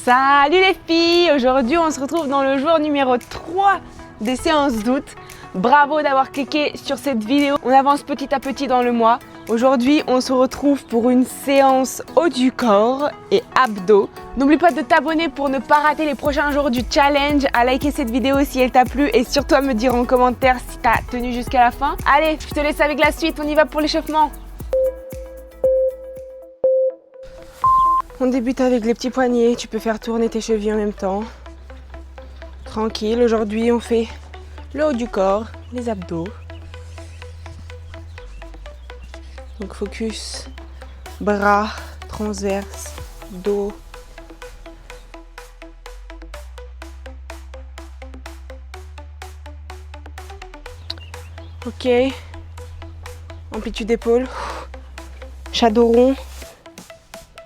Salut les filles! Aujourd'hui on se retrouve dans le jour numéro 3 des séances d'août. Bravo d'avoir cliqué sur cette vidéo. On avance petit à petit dans le mois. Aujourd'hui on se retrouve pour une séance haut du corps et abdos. N'oublie pas de t'abonner pour ne pas rater les prochains jours du challenge, à liker cette vidéo si elle t'a plu et surtout à me dire en commentaire si t'as tenu jusqu'à la fin. Allez, je te laisse avec la suite, on y va pour l'échauffement. On débute avec les petits poignets, tu peux faire tourner tes chevilles en même temps. Tranquille, aujourd'hui on fait le haut du corps, les abdos. Donc focus, bras, transverse, dos. Ok, amplitude d'épaule, shadow rond.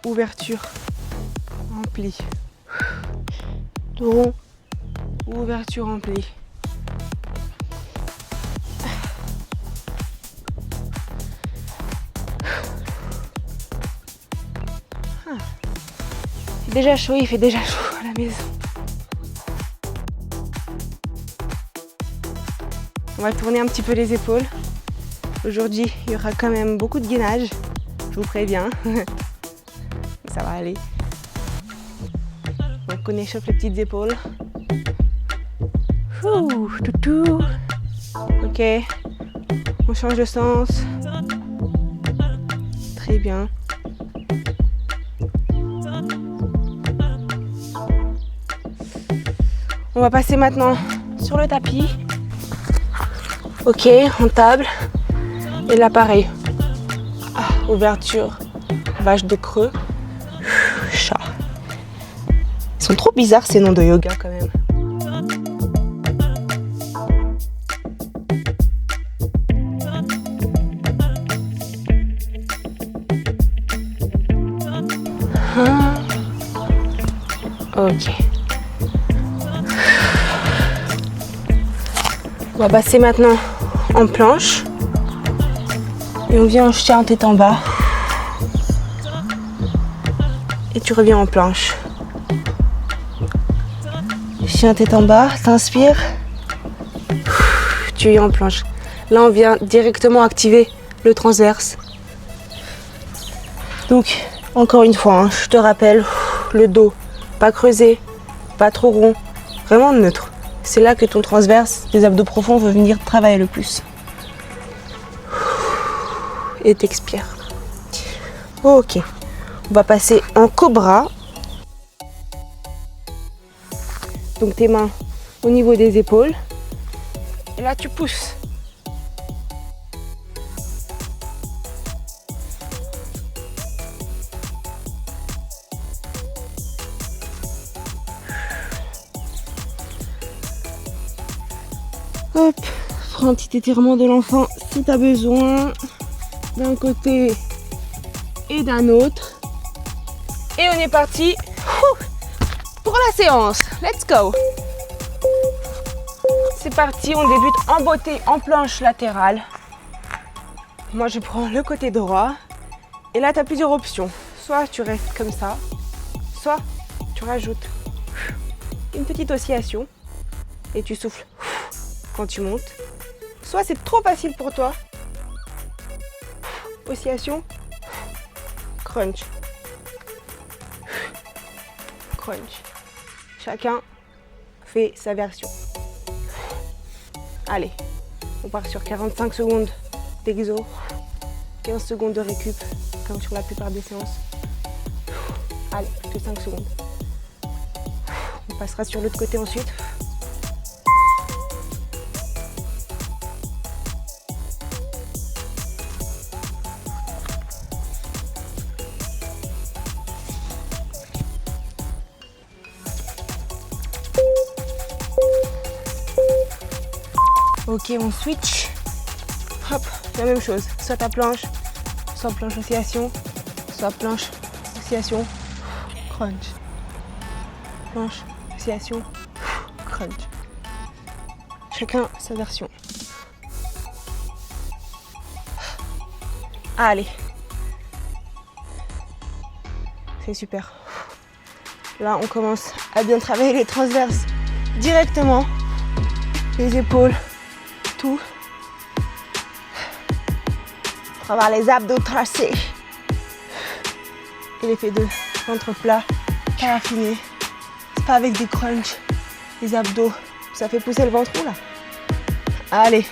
Ouverture, remplie, rond, ouverture, remplie. C'est déjà chaud, il fait déjà chaud à la maison. On va tourner un petit peu les épaules. Aujourd'hui, il y aura quand même beaucoup de gainage, je vous préviens. Ça va aller. Donc on échauffe les petites épaules. Ouh, toutou. Ok. On change de sens. Très bien. On va passer maintenant sur le tapis. Ok, en table. Et là pareil. Ouverture, vache de creux. Chat. Ils sont trop bizarres ces noms de yoga quand même. Ok. On va passer maintenant en planche. Et on vient jeter en tête en bas. Et tu reviens en planche. Chien tête en bas, t'inspires. Tu es en planche. Là, on vient directement activer le transverse. Donc, encore une fois, hein, je te rappelle, le dos, pas creusé, pas trop rond, vraiment neutre. C'est là que ton transverse, tes abdos profonds, vont venir travailler le plus. Et t'expires. Ok. On va passer en cobra. Donc tes mains au niveau des épaules. Et là tu pousses. Hop. Prends un petit étirement de l'enfant si tu as besoin. D'un côté et d'un autre. Et on est parti pour la séance. Let's go. C'est parti, on débute en beauté, en planche latérale. Moi, je prends le côté droit. Et là, tu as plusieurs options. Soit tu restes comme ça, soit tu rajoutes une petite oscillation et tu souffles quand tu montes. Soit c'est trop facile pour toi. Oscillation, crunch. Crunch. Chacun fait sa version. Allez, on part sur 45 secondes d'exo, 15 secondes de récup, comme sur la plupart des séances. Allez, plus que 5 secondes. On passera sur l'autre côté ensuite. Ok, on switch. Hop, la même chose. Soit ta planche, soit planche oscillation, soit planche oscillation, crunch. Planche oscillation, crunch. Chacun sa version. Allez. C'est super. Là, on commence à bien travailler les transverses directement. Les épaules, tout. Pour avoir les abdos tracés. Et l'effet de ventre plat, pas affiné. C'est pas avec des crunchs, les abdos. Ça fait pousser le ventre là. Allez.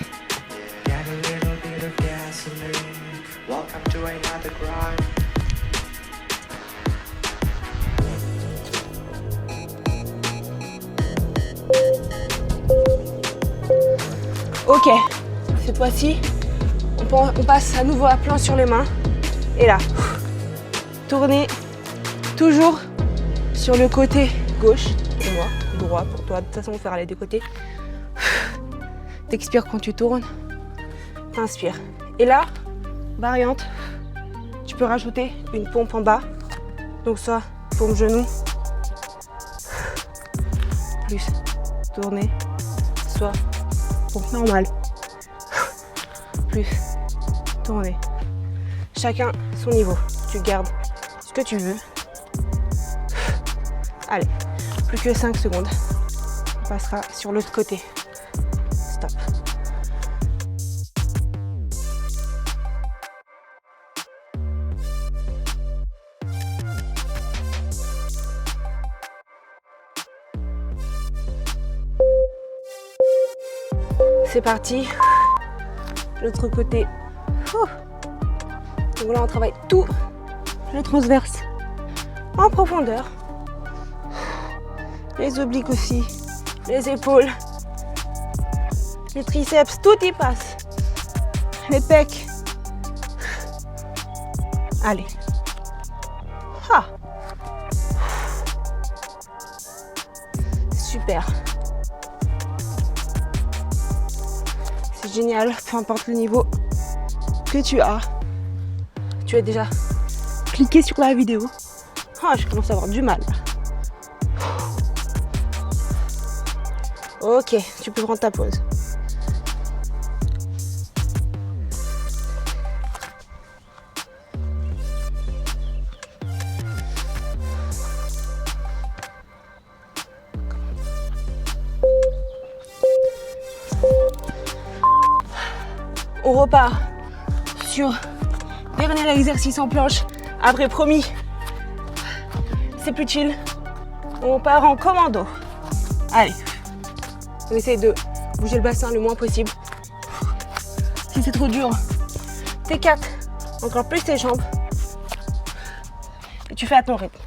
Ok, cette fois-ci, on passe à nouveau à plan sur les mains. Et là, tournez toujours sur le côté gauche pour moi, droit pour toi. De toute façon, on va faire les deux côtés. T'expires quand tu tournes, t'inspires. Et là, variante, tu peux rajouter une pompe en bas. Donc soit pompe genou, plus tourner, soit pompe normale, plus tourner. Chacun son niveau. Tu gardes ce que tu veux. Allez, plus que 5 secondes. On passera sur l'autre côté. Stop. C'est parti. L'autre côté. Donc là, on travaille tout le transverse en profondeur. Les obliques aussi, les épaules, les triceps, tout y passe. Les pecs. Allez. Ah. Super. C'est génial, peu importe le niveau que tu as. Tu as déjà cliqué sur la vidéo. Ah, je commence à avoir du mal. Ok, tu peux prendre ta pause. On repart sur dernier exercice en planche. Après, promis, c'est plus chill. On part en commando. Allez, on essaye de bouger le bassin le moins possible. Si c'est trop dur, tes 4, encore plus tes jambes. Et tu fais à ton rythme.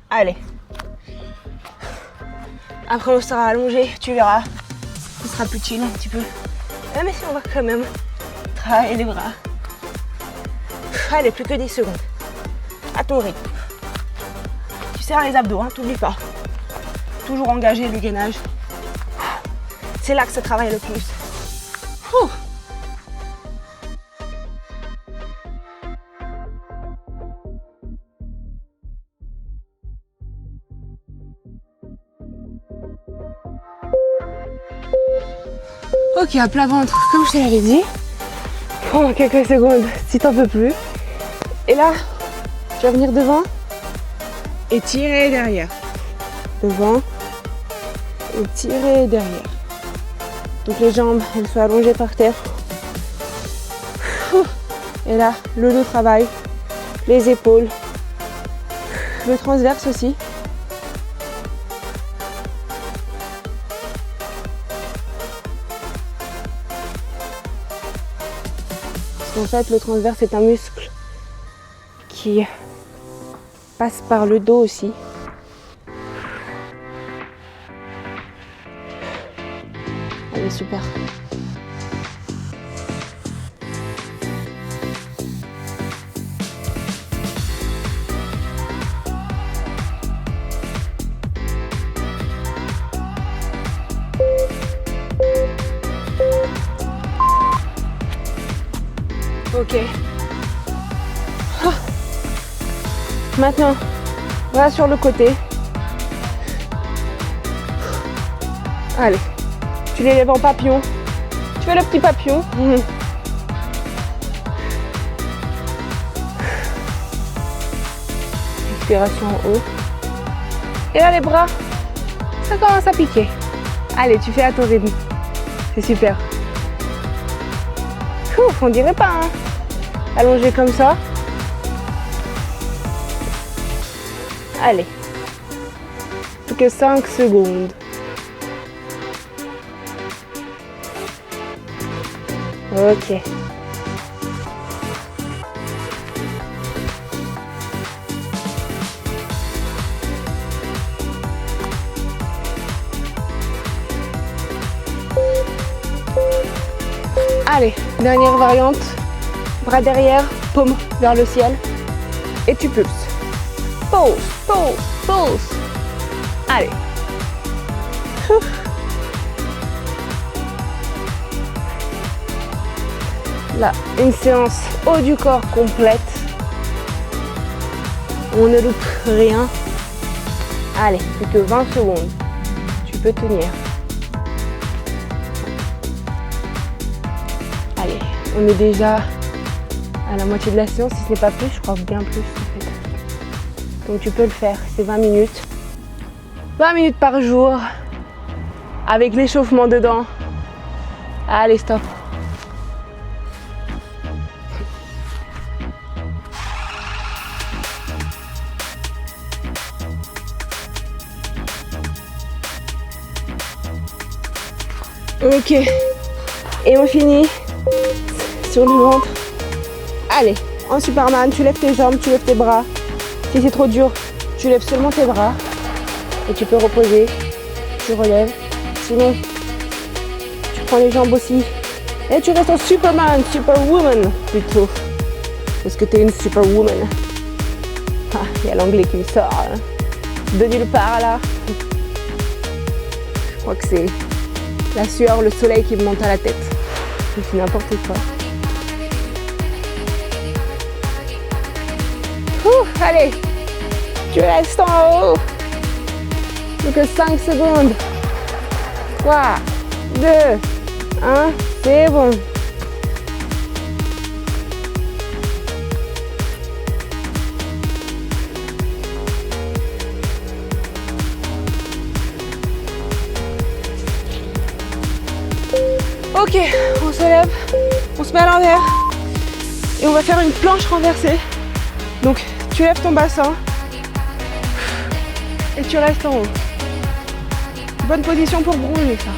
Allez. Après, on sera allongé, tu verras. Ce sera plus chill un petit peu. Ah, mais si, on va quand même travailler les bras. Allez, plus que 10 secondes. À ton rythme. Tu serres les abdos, hein, t'oublies pas. Toujours engager le gainage. C'est là que ça travaille le plus. Ouh. Ok, à plat ventre, comme je te l'avais dit. Prends quelques secondes si t'en peux plus. Et là, tu vas venir devant et tirer derrière. Devant et tirer derrière. Donc les jambes, elles soient allongées par terre. Et là, le dos travaille, les épaules, le transverse aussi. En fait, le transverse est un muscle qui passe par le dos aussi. Allez, super. Ok. Ah. Maintenant, voilà sur le côté. Allez, tu les lèves en papillon. Tu fais le petit papillon. Expiration en haut. Et là, les bras, ça commence à piquer. Allez, tu fais à ton rythme. C'est super. Ouf, on dirait pas, hein. Allongé comme ça. Allez. Plus que 5 secondes. Ok. Allez, dernière variante. Bras derrière, paume vers le ciel. Et tu pulses. Pulse, pulse, pulse. Allez. Ouf. Là, une séance haut du corps complète. On ne loupe rien. Allez, plus que 20 secondes. Tu peux tenir. Allez, on est déjà à la moitié de la séance, si ce n'est pas plus, je crois bien plus en fait. Donc tu peux le faire, c'est 20 minutes. 20 minutes par jour, avec l'échauffement dedans. Allez, stop. Ok, et on finit sur le ventre. Allez, en Superman, tu lèves tes jambes, tu lèves tes bras. Si c'est trop dur, tu lèves seulement tes bras et tu peux reposer, tu relèves. Sinon, tu prends les jambes aussi et tu restes en Superman, Superwoman plutôt. Parce que tu es une Superwoman. Ah, il y a l'anglais qui me sort hein. De nulle part là. Je crois que c'est la sueur, le soleil qui me monte à la tête. C'est n'importe quoi. Allez, tu restes en haut. Plus que 5 secondes. 3, 2, 1, c'est bon. Ok, on se lève, on se met à l'envers et on va faire une planche renversée. Donc tu lèves ton bassin et tu restes en haut. Bonne position pour brouiller ça.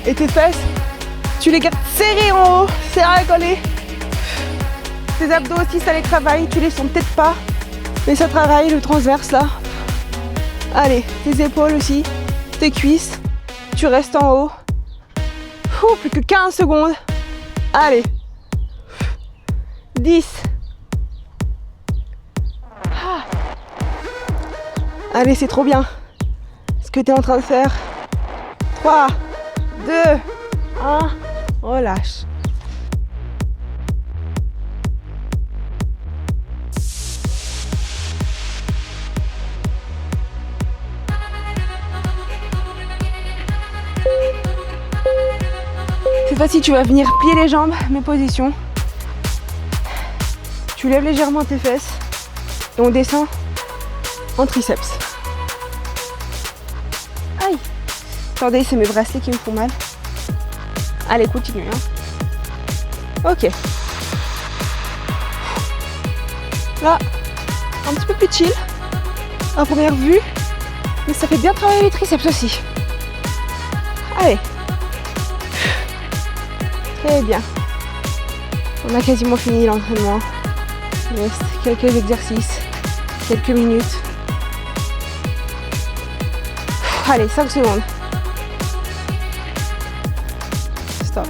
Et tes fesses, tu les gardes serrées en haut, serrées à coller. Tes abdos aussi, ça les travaille, tu les sens peut-être pas, mais ça travaille le transverse là. Allez, tes épaules aussi, tes cuisses, tu restes en haut. Plus que 15 secondes. Allez. 10. Ah. Allez, c'est trop bien ce que tu es en train de faire. 3, 2, 1. Relâche. Cette fois-ci, tu vas venir plier les jambes, mes positions. Tu lèves légèrement tes fesses et on descend en triceps. Aïe! Attendez, c'est mes bracelets qui me font mal. Allez, continue. Hein. Ok. Là, un petit peu plus chill à première vue, mais ça fait bien travailler les triceps aussi. Allez. Très bien. On a quasiment fini l'entraînement. Il reste quelques exercices, quelques minutes. Allez, 5 secondes. Stop.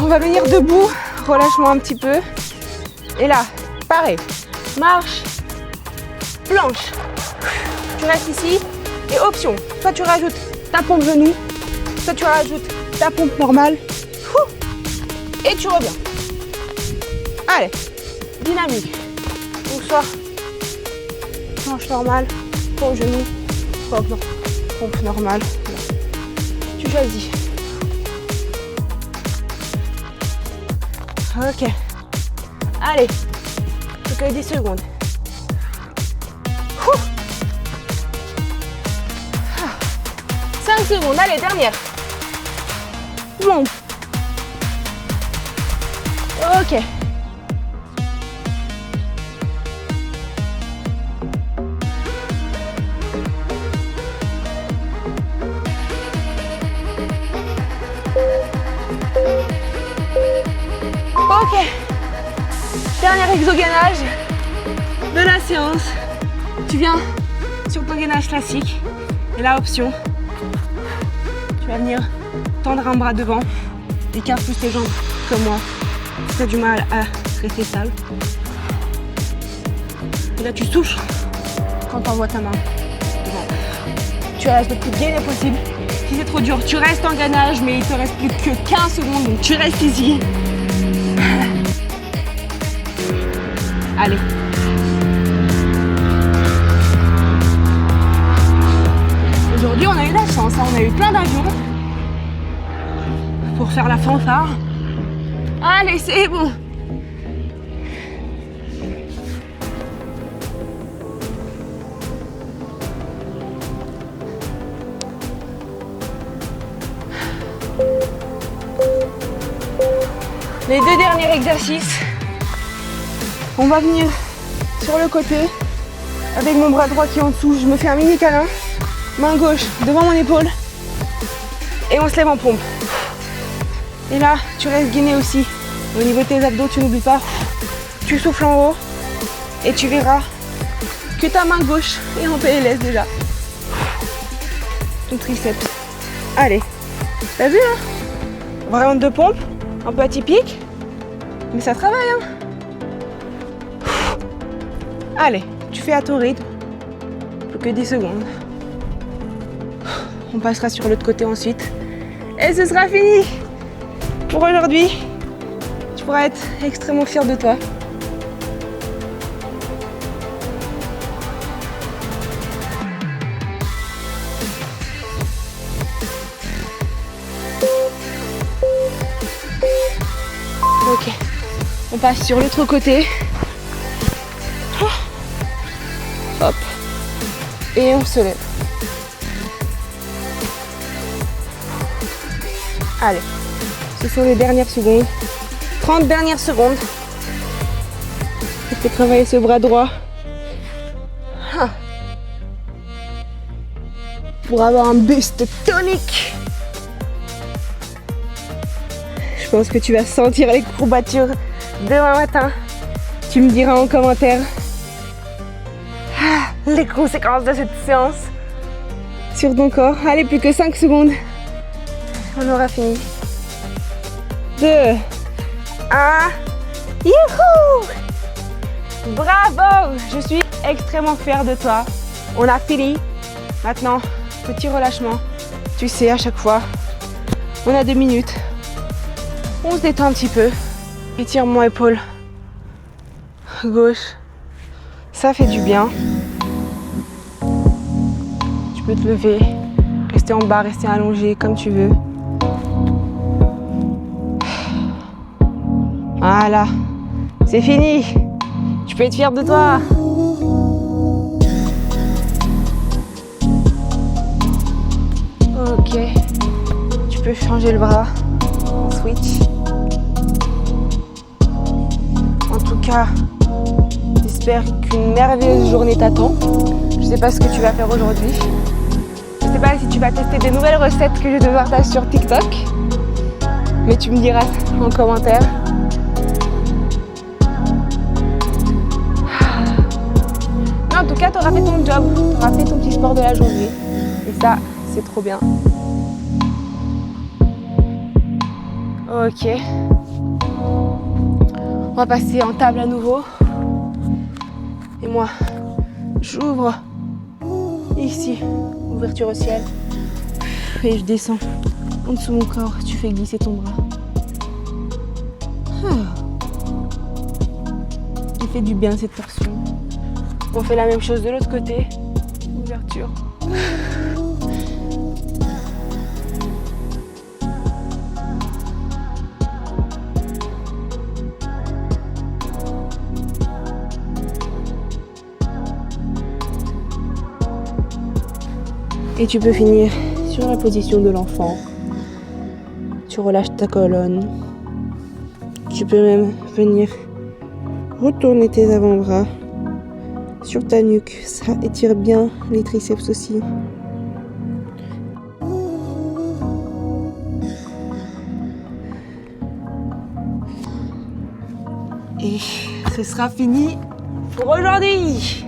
On va venir debout. Relâche-moi un petit peu. Et là, pareil. Marche. Planche. Tu restes ici. Et option. Soit tu rajoutes ta pompe genou. Soit tu rajoutes ta pompe normale. Et tu reviens. Allez. Dynamique. Donc soit planche normale. Pompe genou. Pompe pompe normale. Tu choisis. Ok. Allez. Plus que 10 secondes. 5 secondes. Allez, dernière. Bon. Ok. Ok. Dernier exogainage de la séance. Tu viens sur ton gainage classique. Et la option, tu vas venir tendre un bras devant. Écarte plus tes jambes comme moi. Tu as du mal à rester stable. Et là tu souffles quand tu envoies ta main devant. Tu restes le plus gainé possible. Si c'est trop dur, tu restes en gainage, mais il te reste plus que 15 secondes, donc tu restes ici. Allez. Aujourd'hui, on a eu de la chance, hein. On a eu plein d'avions pour faire la fanfare. Allez, c'est bon. Les deux derniers exercices. On va venir sur le côté avec mon bras droit qui est en dessous. Je me fais un mini câlin. Main gauche devant mon épaule. Et on se lève en pompe. Et là, tu restes gainé aussi. Au niveau de tes abdos, tu n'oublies pas. Tu souffles en haut. Et tu verras que ta main gauche est en PLS déjà. Ton triceps. Allez. T'as vu, hein? Variante de pompe. Un peu atypique. Mais ça travaille, hein? Allez, tu fais à ton rythme. Plus que 10 secondes. On passera sur l'autre côté ensuite. Et ce sera fini pour aujourd'hui. Tu pourras être extrêmement fier de toi. Ok, on passe sur l'autre côté. Hop. Et on se lève. Allez, ce sont les dernières secondes. 30 dernières secondes. Je fais travailler ce bras droit. Pour avoir un buste tonique. Je pense que tu vas sentir les courbatures demain matin. Tu me diras en commentaire les conséquences de cette séance sur ton corps. Allez, plus que 5 secondes. On aura fini. 2, 1. Youhou! Bravo! Je suis extrêmement fière de toi. On a fini. Maintenant, petit relâchement. Tu sais, à chaque fois, on a 2 minutes. On se détend un petit peu. Étire mon épaule gauche. Ça fait du bien. Tu peux te lever, rester en bas, rester allongé comme tu veux. Voilà, c'est fini. Tu peux être fier de toi. Ok, tu peux changer le bras en switch. En tout cas, j'espère qu'une merveilleuse journée t'attend. Je sais pas ce que tu vas faire aujourd'hui. Je sais pas si tu vas tester des nouvelles recettes que je te partage sur TikTok. Mais tu me diras en commentaire. Mais en tout cas, tu auras fait ton job. Tu auras fait ton petit sport de la journée. Et ça, c'est trop bien. Ok. On va passer en table à nouveau. Et moi, j'ouvre ici, ouverture au ciel. Et je descends en dessous de mon corps. Tu fais glisser ton bras. Il fait du bien cette torsion. On fait la même chose de l'autre côté. Ouverture. Et tu peux finir sur la position de l'enfant. Tu relâches ta colonne. Tu peux même venir retourner tes avant-bras sur ta nuque. Ça étire bien les triceps aussi. Et ce sera fini pour aujourd'hui.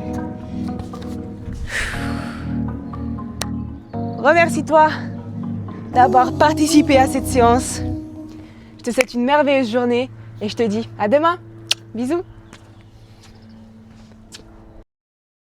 Remercie-toi d'avoir participé à cette séance. Je te souhaite une merveilleuse journée et je te dis à demain. Bisous.